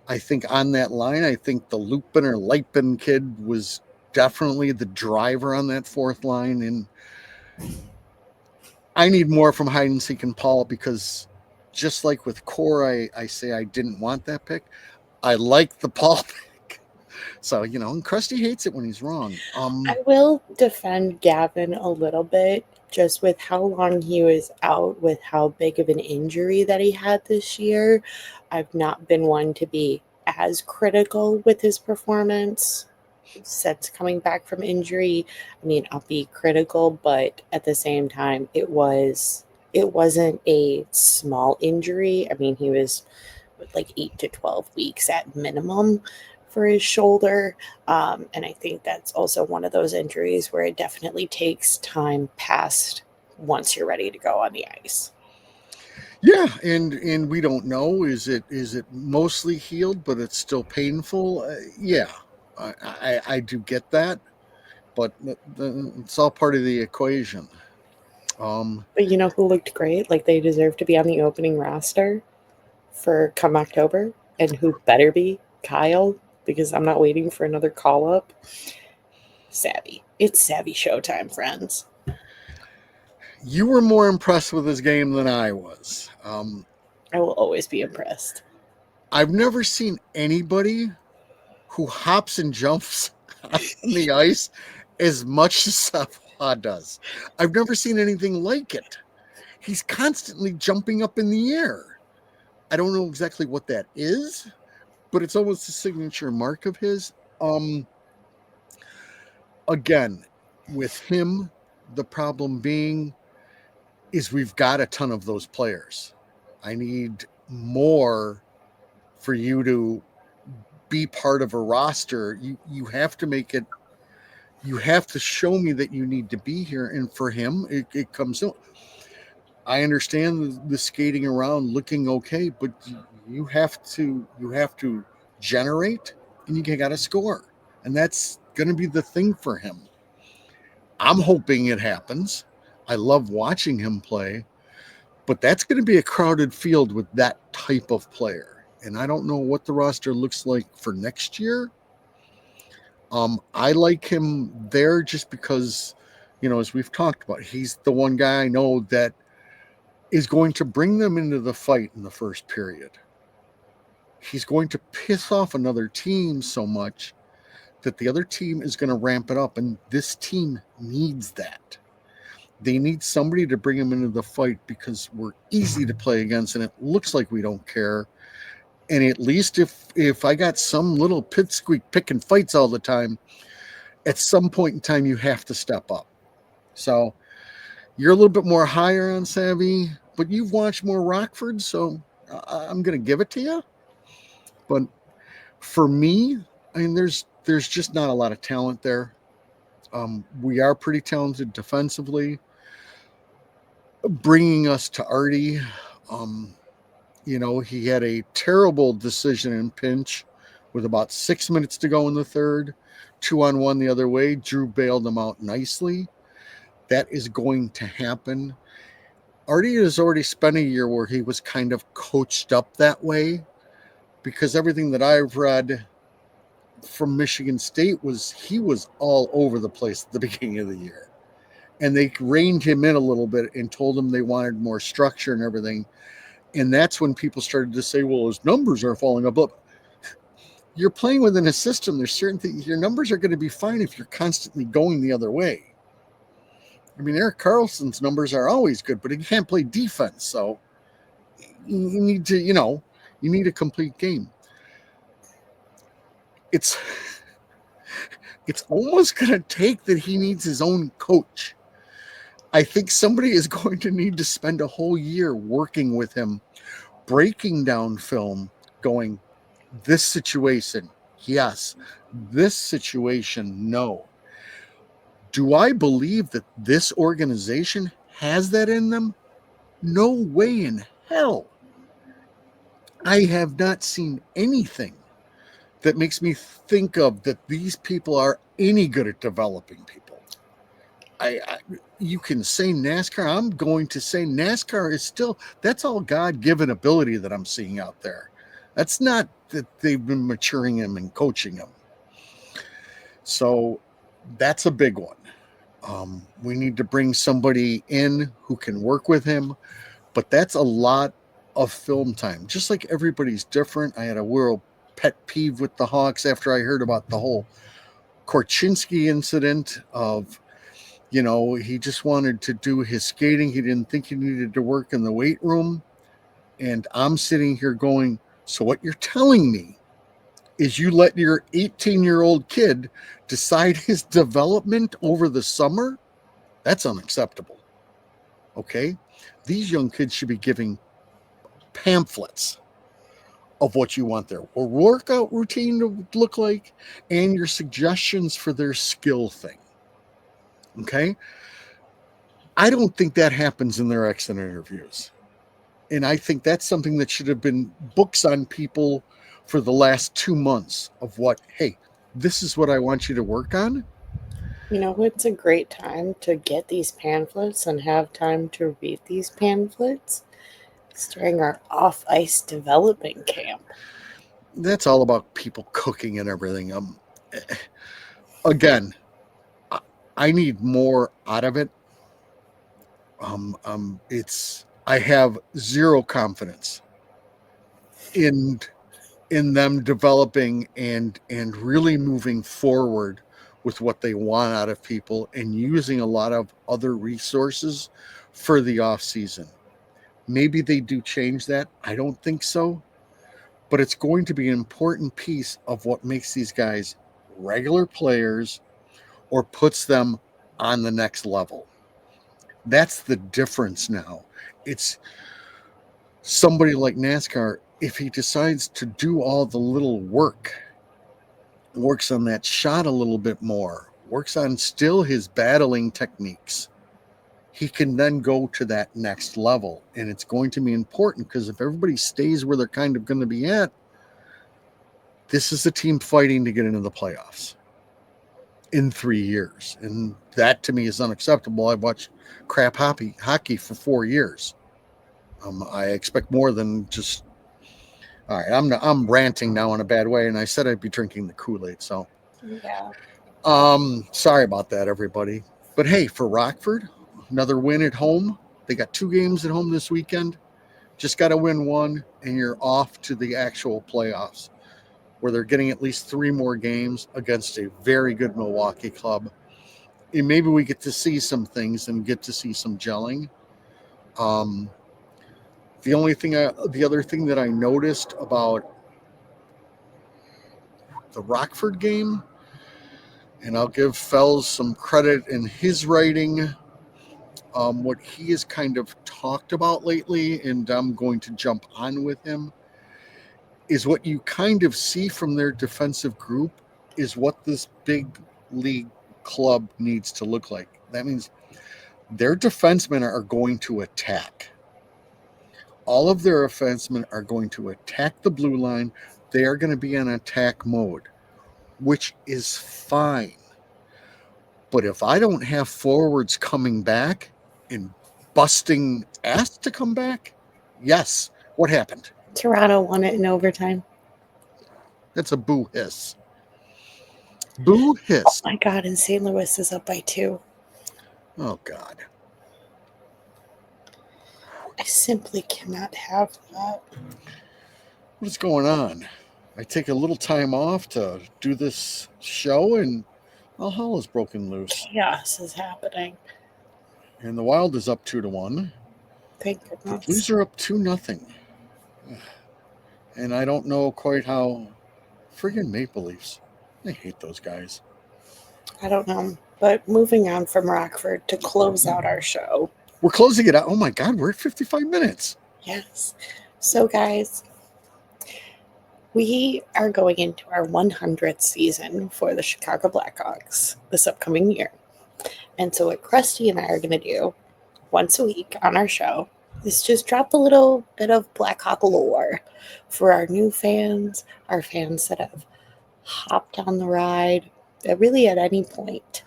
I think on that line, I think the Lupin or Lightbin kid was definitely the driver on that fourth line. And I need more from hide and seek and Paul because just like with Core, I say I didn't want that pick. I like the Paul pick. So, and Krusty hates it when he's wrong.
I will defend Gavin a little bit just with how long he was out with how big of an injury that he had this year. I've not been one to be as critical with his performance since coming back from injury. I mean, I'll be critical, but at the same time, it wasn't a small injury. I mean, he was like 8 to 12 weeks at minimum for his shoulder. And I think that's also one of those injuries where it definitely takes time past once you're ready to go on the ice.
Yeah, and we don't know. Is it mostly healed, but it's still painful? Yeah, I do get that, but it's all part of the equation.
But you know who looked great? Like they deserve to be on the opening roster for come October, and who better be Kyle, because I'm not waiting for another call up. Savvy. It's Savvy showtime, friends.
You were more impressed with this game than I was.
I will always be impressed.
I've never seen anybody who hops and jumps on the ice as much as Savoie does. I've never seen anything like it. He's constantly jumping up in the air. I don't know exactly what that is, but it's almost a signature mark of his. Again, with him, the problem being is we've got a ton of those players. I need more for you to be part of a roster. You have to make it. You have to show me that you need to be here. And for him, it comes in. I understand the skating around looking okay, but you have to generate and you got to score. And that's going to be the thing for him. I'm hoping it happens. I love watching him play, but that's going to be a crowded field with that type of player. And I don't know what the roster looks like for next year. I like him there just because, as we've talked about, he's the one guy I know that is going to bring them into the fight in the first period. He's going to piss off another team so much that the other team is going to ramp it up, and this team needs that. They need somebody to bring them into the fight because we're easy to play against, and it looks like we don't care. And at least if I got some little pipsqueak picking fights all the time, at some point in time you have to step up. So you're a little bit more higher on Savvy, but you've watched more Rockford, so I'm going to give it to you. But for me, I mean, there's just not a lot of talent there. We are pretty talented defensively. Bringing us to Artie, he had a terrible decision in pinch with about 6 minutes to go in the third, 2-on-1 the other way. Drew bailed him out nicely. That is going to happen. Artie has already spent a year where he was kind of coached up that way because everything that I've read from Michigan State was he was all over the place at the beginning of the year. and they reined him in a little bit and told him they wanted more structure and everything. And that's when people started to say, well, his numbers are falling up. Look, you're playing within a system. There's certain things, your numbers are going to be fine if you're constantly going the other way. I mean, Erik Karlsson's numbers are always good, but he can't play defense. So you need to, you need a complete game. It's almost going to take that he needs his own coach. I think somebody is going to need to spend a whole year working with him, breaking down film, going, this situation, yes. This situation, no. Do I believe that this organization has that in them? No way in hell. I have not seen anything that makes me think of that these people are any good at developing people. You can say NASCAR. I'm going to say NASCAR is still, that's all God-given ability that I'm seeing out there. That's not that they've been maturing him and coaching him. So that's a big one. We need to bring somebody in who can work with him, but that's a lot of film time. Just like everybody's different. I had a real pet peeve with the Hawks after I heard about the whole Korchinski incident of, he just wanted to do his skating. He didn't think he needed to work in the weight room. And I'm sitting here going, so what you're telling me is you let your 18-year-old kid decide his development over the summer? That's unacceptable. Okay? These young kids should be giving pamphlets of what you want their workout routine to look like and your suggestions for their skill thing. Okay? I don't think that happens in their exit interviews. And I think that's something that should have been books on people for the last 2 months of what, hey, this is what I want you to work on.
It's a great time to get these pamphlets and have time to read these pamphlets? It's during our off-ice development camp.
That's all about people cooking and everything. Again, I need more out of it. I have zero confidence in them developing and really moving forward with what they want out of people and using a lot of other resources for the off season. Maybe they do change that. I don't think so, but it's going to be an important piece of what makes these guys regular players or puts them on the next level. That's the difference now. It's somebody like NASCAR, if he decides to do all the little work, works on that shot a little bit more, works on still his battling techniques, he can then go to that next level. And it's going to be important because if everybody stays where they're kind of going to be at, this is a team fighting to get into the playoffs in 3 years. And that to me is unacceptable. I've watched crap hockey for 4 years. I expect more than just. All right, I'm ranting now in a bad way, and I said I'd be drinking the Kool-Aid. So,
Yeah.
Sorry about that, everybody. But hey, for Rockford, another win at home. They got 2 games at home this weekend. Just got to win one, and you're off to the actual playoffs, where they're getting at least 3 more games against a very good Milwaukee club. And maybe we get to see some things and get to see some gelling. The other thing that I noticed about the Rockford game, and I'll give Fells some credit in his writing, what he has kind of talked about lately, and I'm going to jump on with him, is what you kind of see from their defensive group is what this big league club needs to look like. That means their defensemen are going to attack. All of their defensemen are going to attack the blue line. They are going to be in attack mode, which is fine. But if I don't have forwards coming back and busting ass to come back, yes, what happened?
Toronto won it in overtime.
That's a boo hiss. Boo hiss.
Oh my God, and St. Louis is up by 2.
Oh, God.
I simply cannot have that.
What's going on? I take a little time off to do this show, and all hell is broken loose.
Chaos is happening.
And the Wild is up 2-1.
Thank
The
goodness.
Blues are up 2-0. And I don't know quite how. Friggin' Maple Leafs. I hate those guys.
I don't know. But moving on from Rockford to close out our show.
We're closing it out. Oh my God, we're at 55 minutes.
Yes. So, guys, we are going into our 100th season for the Chicago Blackhawks this upcoming year. And so, what Krusty and I are going to do once a week on our show is just drop a little bit of Blackhawk lore for our new fans, our fans that have hopped on the ride, that really at any point,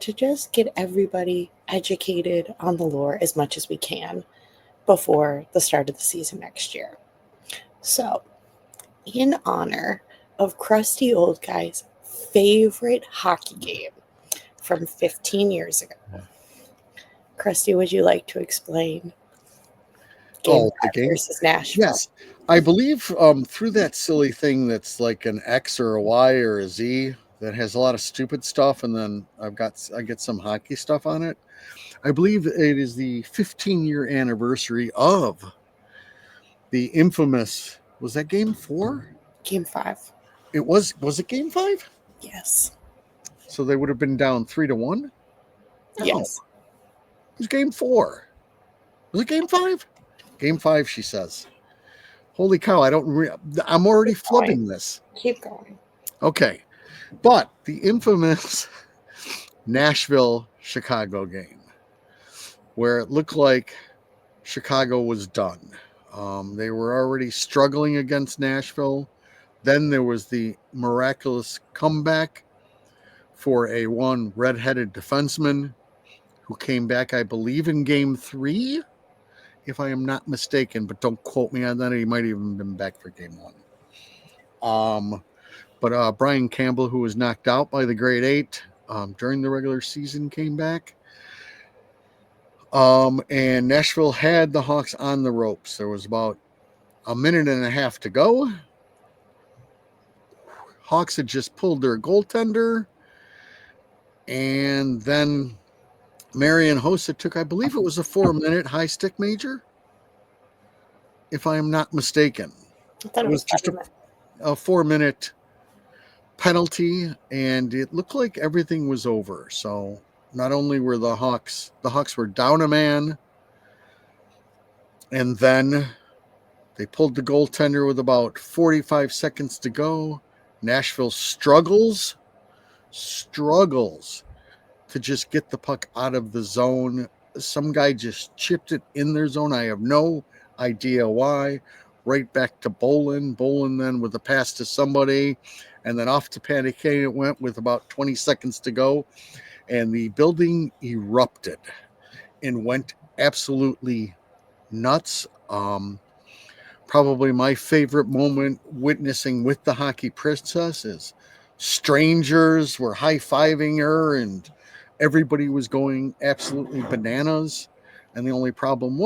to just get everybody educated on the lore as much as we can before the start of the season next year. So, in honor of Krusty Old Guy's favorite hockey game from 15 years ago, Krusty, would you like to explain Game 5 versus Nashville?
Yes. I believe through that silly thing that's like an X or a Y or a Z that has a lot of stupid stuff, and then I get some hockey stuff on it. I believe it is the 15-year anniversary of the infamous. Was that Game 4?
Game 5.
It was. Was it Game 5?
Yes.
So they would have been down 3-1. No,
Yes.
it was Game 4. Was it Game 5? Game 5, she says. Holy cow! I'm already flubbing this.
Keep going.
Okay, but the infamous Nashville-Chicago game, where it looked like Chicago was done. They were already struggling against Nashville. Then there was the miraculous comeback for a one redheaded defenseman who came back, I believe, in Game 3, if I am not mistaken, but don't quote me on that. He might even been back for Game 1. But Brian Campbell, who was knocked out by the grade 8 during the regular season, came back. And Nashville had the Hawks on the ropes. There was about a minute and a half to go. Hawks had just pulled their goaltender. And then Marian Hossa took, I believe it was a 4-minute high stick major, if I am not mistaken.
I thought it was
just a 4-minute penalty, and it looked like everything was over. So not only were the Hawks were down a man, and then they pulled the goaltender with about 45 seconds to go. Nashville struggles to just get the puck out of the zone. Some guy just chipped it in their zone. I have no idea why. Right back to Bolin. Bolin then with a pass to somebody, and then off to Panic Kane it went with about 20 seconds to go. And the building erupted and went absolutely nuts. Probably my favorite moment witnessing with the Hockey Princess is strangers were high-fiving her and everybody was going absolutely bananas. And the only problem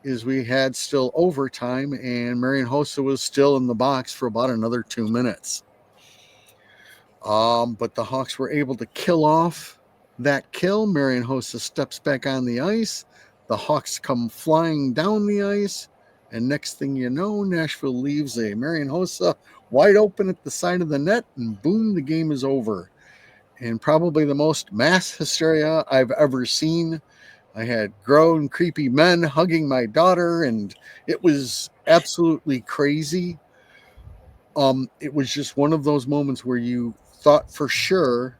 is we had still overtime, and Marian Hossa was still in the box for about another 2 minutes. But the Hawks were able to kill off that kill. Marian Hossa steps back on the ice. The Hawks come flying down the ice. And next thing you know, Nashville leaves a Marian Hossa wide open at the side of the net, and boom, the game is over. And probably the most mass hysteria I've ever seen. I had grown, creepy men hugging my daughter, and it was absolutely crazy. It was just one of those moments where you thought for sure,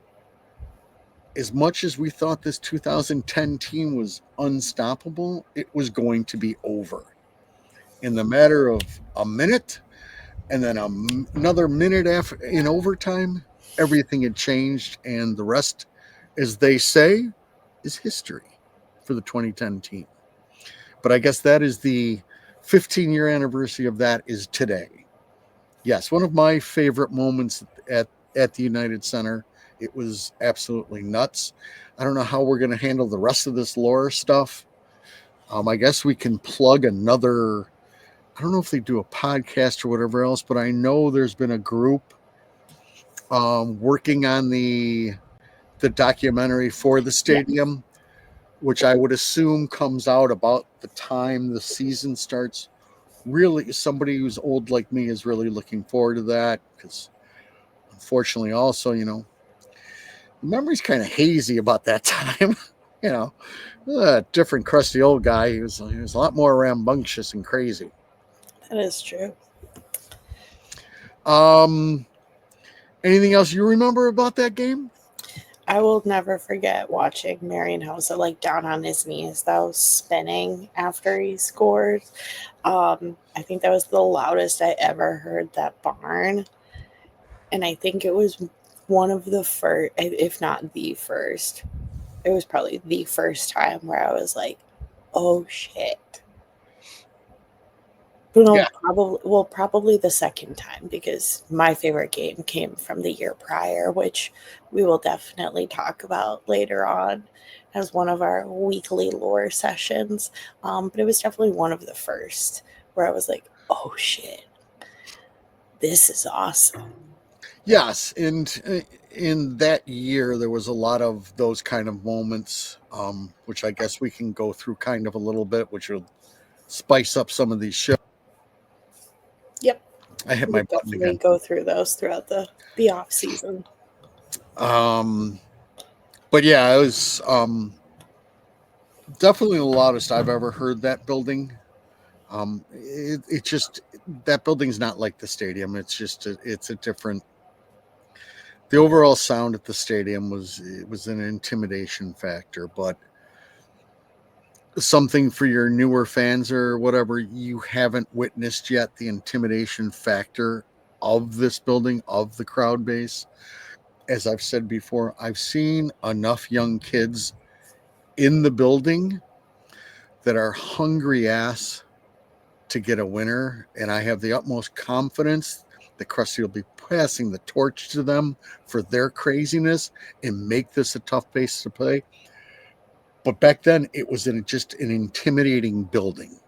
as much as we thought this 2010 team was unstoppable, it was going to be over. In the matter of a minute, and then another minute after in overtime, everything had changed, and the rest, as they say, is history for the 2010 team. But I guess that is the 15-year anniversary of that is today. Yes, one of my favorite moments at the United Center It was absolutely nuts. I don't know how we're going to handle the rest of this lore stuff. I guess we can plug another. I don't know if they do a podcast or whatever else, but I know there's been a group working on the documentary for the stadium, which I would assume comes out about the time the season starts. Really, somebody who's old like me is really looking forward to that because, unfortunately, also, memory's kind of hazy about that time. you know, different crusty old guy. He was a lot more rambunctious and crazy.
That is true.
Anything else you remember about that game?
I will never forget watching Marion Hossa like down on his knees, though, spinning after he scored. I think that was the loudest I ever heard that barn. And I think it was one of the first, if not the first, it was probably the first time where I was like, oh shit. No,
Yeah.
probably the second time because my favorite game came from the year prior, which we will definitely talk about later on as one of our weekly lore sessions. But it was definitely one of the first where I was like, "Oh shit, this is awesome."
Yes, and in that year there was a lot of those kind of moments, which I guess we can go through kind of a little bit, which will spice up some of these shows.
Yep,
I hit
we'll
my button
definitely
again.
go through those throughout the off season.
But yeah, it was definitely the loudest I've ever heard that building. It just that building's not like the stadium. It's just it's a different. The overall sound at the stadium was an intimidation factor, but something for your newer fans or whatever, you haven't witnessed yet the intimidation factor of this building, of the crowd base. As I've said before, I've seen enough young kids in the building that are hungry ass to get a winner, and I have the utmost confidence that Krusty will be passing the torch to them for their craziness and make this a tough base to play. But back then, it was just an intimidating building.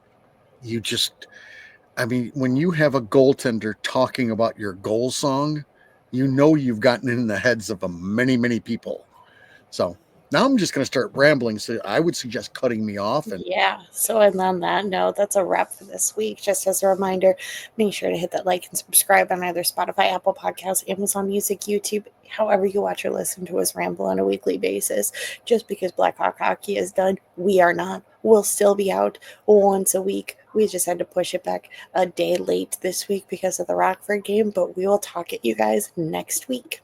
I mean, when you have a goaltender talking about your goal song, you've gotten in the heads of many, many people. So now I'm just going to start rambling. So I would suggest cutting me off. And
Yeah. So, and on that note, that's a wrap for this week. Just as a reminder, make sure to hit that like and subscribe on either Spotify, Apple Podcasts, Amazon Music, YouTube, however you watch or listen to us ramble on a weekly basis. Just because Blackhawk hockey is done, we are not. We'll still be out once a week. We just had to push it back a day late this week because of the Rockford game, but we will talk at you guys next week.